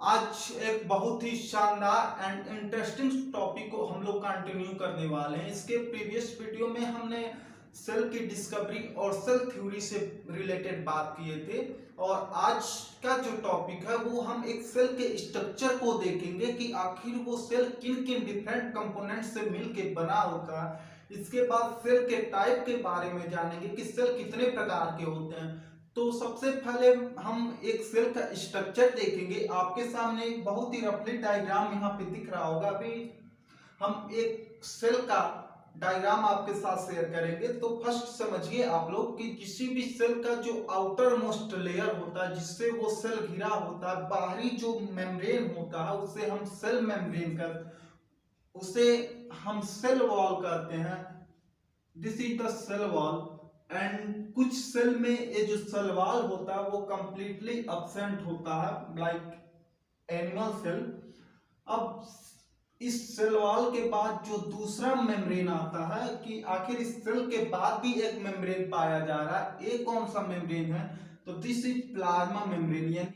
आज एक बहुत ही शानदार एंड इंटरेस्टिंग टॉपिक को हम लोग कंटिन्यू करने वाले हैं। इसके प्रीवियस वीडियो में हमने सेल की डिस्कवरी और सेल थ्योरी से रिलेटेड बात किए थे और आज का जो टॉपिक है वो हम एक सेल के स्ट्रक्चर को देखेंगे कि आखिर वो सेल किन किन डिफरेंट कंपोनेंट से मिलके बना होता है। इसके बाद सेल के टाइप के बारे में जानेंगे कि सेल कितने प्रकार के होते हैं। तो सबसे पहले हम एक सेल का स्ट्रक्चर देखेंगे। आपके सामने एक बहुत ही रफली डायग्राम यहाँ पे दिख रहा होगा। अभी हम एक सेल का डायग्राम आपके साथ शेयर करेंगे। तो फर्स्ट समझिए आप लोग कि किसी भी सेल का जो आउटर मोस्ट लेयर होता है जिससे वो सेल घिरा होता है, बाहरी जो मेम्ब्रेन होता है उसे हम सेल मेम्ब्रेन उसे हम सेल वॉल कहते हैं। This is the cell wall. And कुछ सेल में ये जो सेल वॉल होता है वो कंप्लीटली एब्सेंट होता है, लाइक एनिमल सेल। अब इस सेल वॉल के बाद जो दूसरा मेम्ब्रेन आता है कि आखिर इस सेल के बाद भी एक मेम्ब्रेन पाया जा रहा है, ये कौन सा मेम्ब्रेन है? तो दिस इज प्लाज्मा मेम्ब्रेन।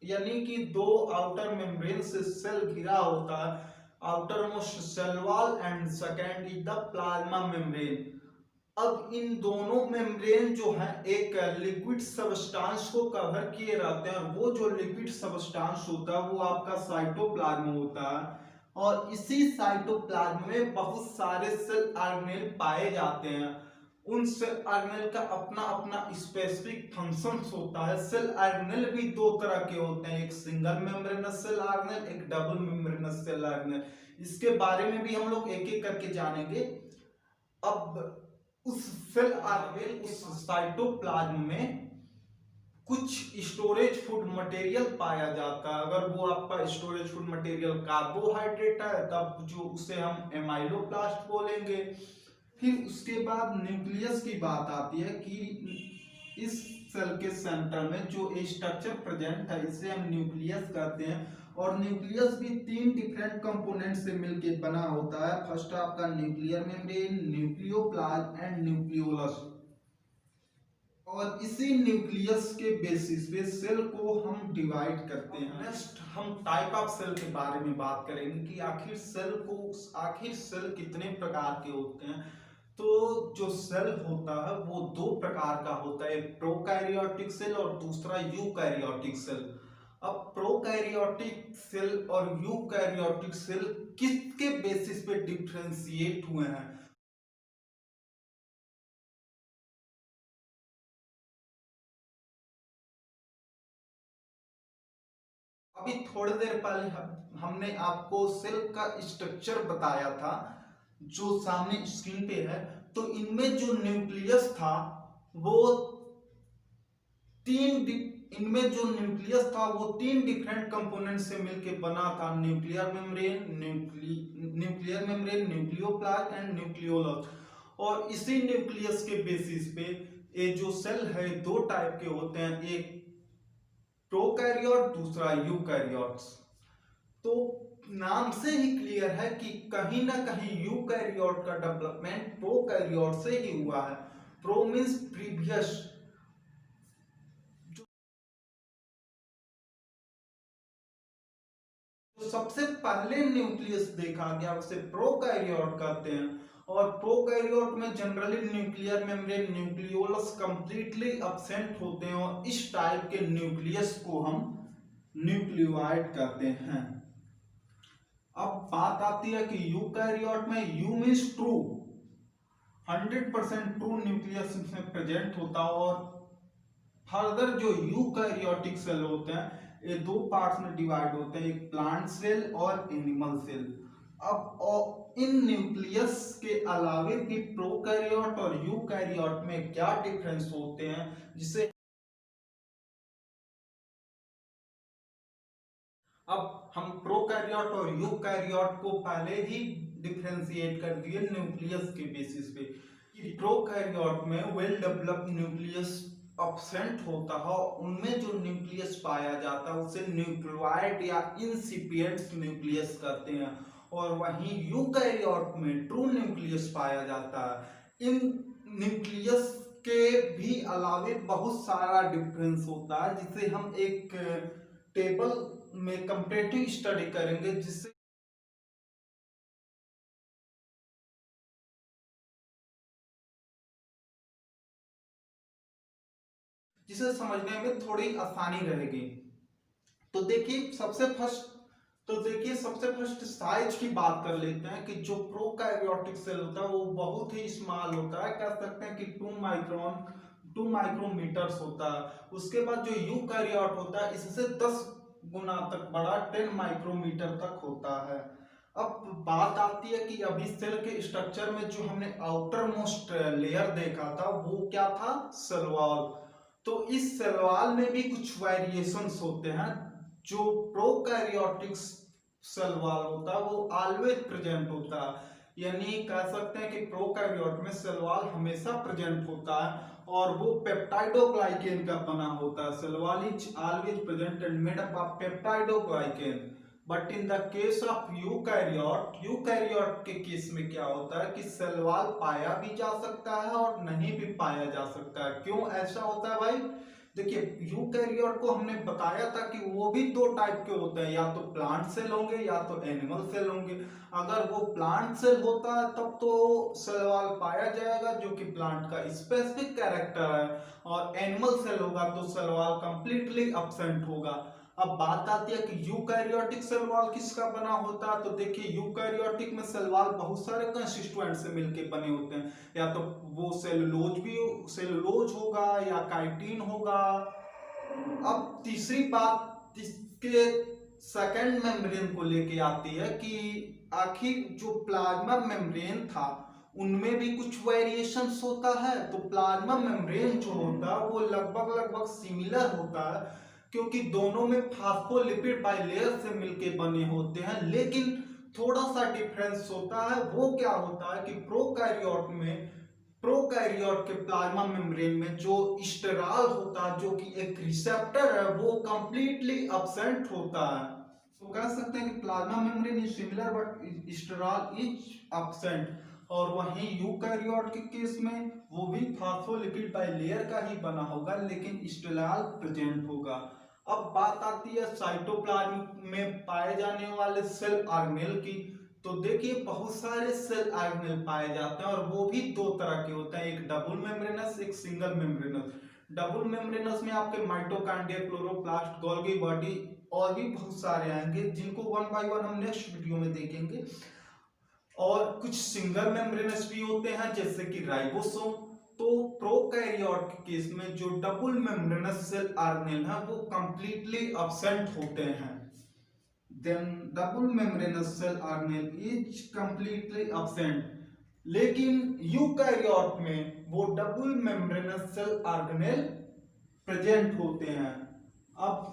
यानी कि दो आउटर मेम्ब्रेन से सेल घिरा होता है, outermost cell wall and second is the plasma membrane. अब इन दोनों मेम्ब्रेन जो है एक लिक्विड सबस्टांस को कवर किए रहते हैं और वो जो लिक्विड सबस्टांस होता है वो आपका साइटोप्लाज्म होता है। और इसी साइटोप्लाज्म में बहुत सारे सेल ऑर्गेनेल पाए जाते हैं। उन सेल ऑर्गेनेल का अपना अपना स्पेसिफिक फंक्शंस होता है। सेल ऑर्गेनेल भी दो तरह के होते हैं, एक सिंगल मेम्ब्रेनस सेल ऑर्गेनेल, एक डबल मेम्ब्रेनस सेल ऑर्गेनेल। इसके बारे में भी हम लोग एक एक करके जानेंगे। अब उस सेल ऑर्गेनेल उस साइटोप्लाज्म में कुछ स्टोरेज फूड मटेरियल पाया जाता है। अगर वो आपका स्टोरेज फूड मटेरियल कार्बोहाइड्रेट है तब जो उसे हम एमाइलोप्लास्ट बोलेंगे। फिर उसके बाद न्यूक्लियस की बात आती है कि इस सेल के सेंटर में जो स्ट्रक्चर प्रेजेंट है इसे हम न्यूक्लियस कहते हैं। और न्यूक्लियस भी तीन डिफरेंट कंपोनेंट से मिलकर बना होता है। फर्स्ट आपका nuclear membrane, nucleoplasm and nucleolus. और इसी न्यूक्लियस के बेसिस पे सेल को हम डिवाइड करते हैं। नेक्स्ट हम टाइप ऑफ सेल के बारे में बात करेंगे कि आखिर सेल कितने प्रकार के होते हैं। तो जो सेल होता है वो दो प्रकार का होता है, एक प्रोकैरियोटिक सेल और दूसरा यूकैरियोटिक सेल। अब प्रोकैरियोटिक सेल और यूकैरियोटिक सेल किसके बेसिस पे डिफरेंशिएट हुए हैं? अभी थोड़ी देर पहले हमने आपको सेल का स्ट्रक्चर बताया था जो सामने स्क्रीन पे है। तो इनमें जो न्यूक्लियस था वो इनमें जो न्यूक्लियस था वो तीन डिफरेंट कंपोनेंट से मिलकर बना था, nuclear membrane, nucleoplasm and nucleolus. और इसी न्यूक्लियस के बेसिस पे ये जो सेल है दो टाइप के होते हैं, एक प्रोकैरियोट दूसरा यूकैरियोट्स। तो नाम से ही क्लियर है कि कहीं ना कहीं यूकैरियोट का डेवलपमेंट प्रोकैरियोट से ही हुआ है। Pro means previous. जो सबसे पहले न्यूक्लियस देखा गया उसे प्रोकैरियोट कहते हैं। और प्रोकैरियोट में generally nuclear membrane, nucleolus completely absent होते हैं और इस टाइप के न्यूक्लियस को हम न्यूक्लियोइड कहते हैं। अब बात आती है कि यूकैरियोट में you means true, 100% true nucleus इसमें प्रेजेंट होता है। और फर्दर जो यूकैरियोटिक सेल होते हैं ये दो पार्ट्स में डिवाइड होते हैं, एक प्लांट सेल और एनिमल सेल। अब इन न्यूक्लियस के अलावे भी प्रोकैरियोट और यूकैरियोट में क्या डिफरेंस होते हैं जिसे अब हम प्रोकैरियोट और यूकैरियोट को पहले ही डिफरेंशिएट कर दिए न्यूक्लियस के बेसिस पे कि प्रोकैरियोट में वेल डेवलप्ड न्यूक्लियस एब्सेंट होता है। उनमें जो न्यूक्लियस पाया जाता है उसे न्यूक्लियोइड या इंसिपिएंट न्यूक्लियस कहते हैं। और वहीं यूकैरियोट में ट्रू न्यूक्लियस पाया जाता है। इन न्यूक्लियस के भी अलावे बहुत सारा डिफरेंस होता है, जिसे हम एक टेबल में कंपैरेटिव स्टडी करेंगे, जिसे समझने में थोड़ी आसानी रहेगी। तो देखिए सबसे फर्स्ट साइज की बात कर लेते हैं कि जो प्रोकैरियोटिक सेल होता है वो बहुत ही स्मॉल होता है, कह सकते हैं कि 2 माइक्रोमीटर्स होता है। उसके बाद जो यूकैरियोट होता है इससे 10 गुना तक बड़ा 10 माइक्रोमीटर तक होता है। अब बात आती है कि अभी सेल के स्ट्रक्चर में जो हमने आउटर मोस्ट लेयर देखा था वो क्या था, सेल वॉल। तो इस सेल वॉल में भी कुछ वेरिएशंस होते हैं। जो प्रोकैरियोटिक सेल वॉल होता है वो ऑलवेज प्रेजेंट होता है, यानी कह सकते हैं कि प्रोकैरियोट में सेल वॉल हमेशा प्रेजेंट होता है और वो पेप्टाइडोग्लाइकेन का बना होता है। Cell wall is always present and made up of peptidoglycan. But in the case of eukaryote के केस में क्या होता है कि सेल वॉल पाया भी जा सकता है और नहीं भी पाया जा सकता है। क्यों ऐसा होता है भाई? देखिए, यूकैरियोट को हमने बताया था कि वो भी दो टाइप के होते हैं, या तो प्लांट सेल होंगे या तो एनिमल सेल होंगे। अगर वो प्लांट सेल होता है तब तो सेल वॉल पाया जाएगा जो कि प्लांट का स्पेसिफिक कैरेक्टर है, और एनिमल सेल होगा तो सेल वॉल कंप्लीटली एब्सेंट होगा। अब बात आती है कि यूकैरियोटिक सेल वॉल किसका बना होता है। तो देखिए, यूकैरियोटिक में सेल वॉल बहुत सारे कंस्टिट्यूएंट से मिलके बने होते हैं, या तो वो सेलुलोज होगा या काइटिन होगा। अब तीसरी बात इसके सेकेंड मेम्ब्रेन को लेके आती है कि आखिर जो प्लाज्मा मेम्ब्रेन था उनमें भी कुछ वेरिएशंस होता है। तो प्लाज्मा मेम्ब्रेन जो होता है वो लगभग सिमिलर होता है, क्योंकि दोनों में फास्फोलिपिड बाइलेयर से मिलके बने होते हैं। लेकिन थोड़ा सा डिफरेंस होता है, वो क्या होता है कि प्रोकैरियोट के प्लाज्मा मेम्ब्रेन में जो स्टेरॉल होता है, जो कि एक रिसेप्टर है, वो कंप्लीटली एब्सेंट होता है। तो कह सकते हैं कि plasma membrane is similar but sterol is absent. और वहीं यूकैरियोट के केस में वो भी फॉस्फोलिपिड बाइलेयर का ही बना होगा, लेकिन स्टेरॉल प्रेजेंट होगा। अब बात आती है साइटोप्लाज्म में पाए जाने वाले सेल ऑर्गेनेल की। तो देखिए, बहुत सारे सेल ऑर्गेनेल पाए जाते हैं और वो भी दो तरह के होते हैं, एक डबल मेम्ब्रेनस, एक सिंगल मेम्ब्रेनस। डबल मेम्ब्रेनस में आपके माइटोकॉन्ड्रिया, क्लोरोप्लास्ट, गोल्गी बॉडी और भी बहुत सारे आएंगे, जिनको वन बाय वन हम नेक्स्ट वीडियो में देखेंगे। और कुछ सिंगल मेम्ब्रेनस भी होते हैं जैसे कि राइबोसोम। तो प्रोकैरियोट के केस में जो डबल मेम्ब्रेनस सेल ऑर्गेनेल है वो कंप्लीटली एब्सेंट होते हैं। Then double membranous cell organelle is completely absent. लेकिन यूकैरियोट में वो double membranous cell organelle present होते हैं। अब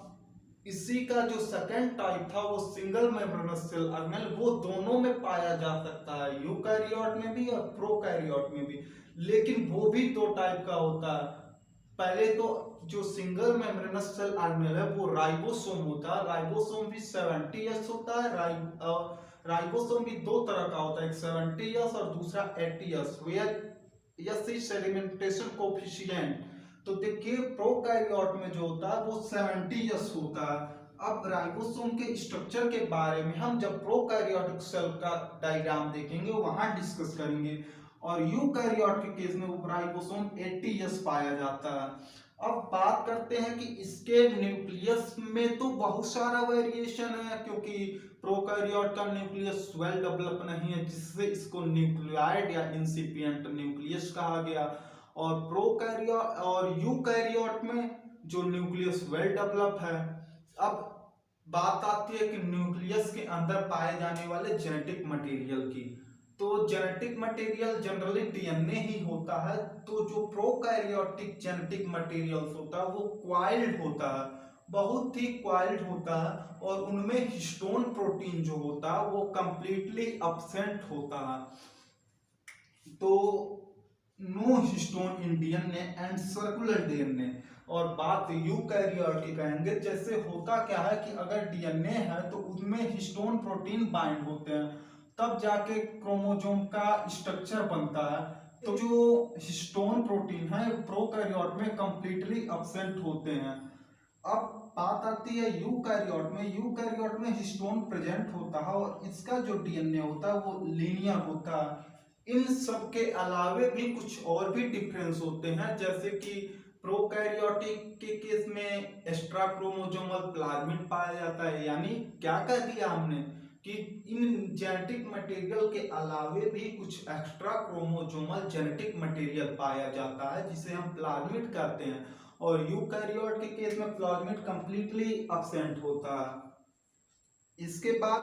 इसी का जो सेकेंड टाइप था वो सिंगल मेम्ब्रेनस सेल ऑर्गेनेल, वो दोनों में पाया जा सकता है, यूकैरियोट में भी और प्रोकैरियोट में भी। लेकिन वो भी दो टाइप का होता है। पहले तो जो सिंगल मेम्ब्रेनस सेल ऑर्गेनेल है वो राइबोसोम होता है। राइबोसोम भी 70S होता है। राइबोसोम भी दो तरह का होता है, एक 70S और दूसरा 80S, where S is sedimentation coefficient. तो देखिए, प्रोकैरियोट में जो होता है वो 70S होता है। अब राइबोसोम के स्ट्रक्चर के बारे में हम जब प्रोकैरियोटिक सेल का डायग्राम देखेंगे वहां डिस्कस करेंगे। और यूकैरियोट के केस में वो राइबोसोम 80S पाया जाता है। अब बात करते हैं कि इसके न्यूक्लियस में तो बहुत सारा वेरिएशन है, क्योंकि प्रोकैरियोट का न्यूक्लियस वेल डेवलप नहीं है, जिससे इसको न्यूक्लियाइड या इंसिपिएंट न्यूक्लियस कहा गया। और प्रोकैरियोट और यूकैरियोट में जो न्यूक्लियस वेल डेवलप है। अब बात आती है कि न्यूक्लियस के अंदर पाए जाने वाले जेनेटिक मटेरियल की। तो जेनेटिक मटेरियल जनरली डीएनए ही होता है। तो जो प्रोकैरियोटिक जेनेटिक मटेरियल्स होता है वो क्वाइल्ड होता है, बहुत ही क्वाइल्ड होता है, और उनमें हिस्टोन प्रोटीन जो होता है वो कंप्लीटली एब्सेंट होता है। तो no histone in DNA and circular DNA. और बात यूकैरियोट की कहेंगे, जैसे होता क्या है कि अगर डीएनए है तो उसमें हिस्टोन प्रोटीन बाइंड होते हैं, तब जाके क्रोमोसोम का स्ट्रक्चर बनता है। तो जो हिस्टोन प्रोटीन है प्रोकैरियोट में कंप्लीटली एब्सेंट होते हैं। अब बात आती है यूकैरियोट में। यूकैरियोट में हिस्टोन प्रेजेंट होता है और इसका जो डीएनए होता है वो लीनियर होता है। इन सब के अलावे भी कुछ और भी डिफरेंस होते हैं, जैसे कि प्रोकैरियोटिक के केस में एक्स्ट्रा क्रोमोसोमल प्लाज्मिड पाया जाता है। यानी क्या कह दिया हमने कि इन जेनेटिक मटेरियल के अलावे भी कुछ एक्स्ट्रा क्रोमोसोमल जेनेटिक मटेरियल पाया जाता है जिसे हम प्लाज्मिड कहते हैं। और यूकैरियोट के केस में प्लाज्मिड कंप्लीटली एब्सेंट होता है। इसके बाद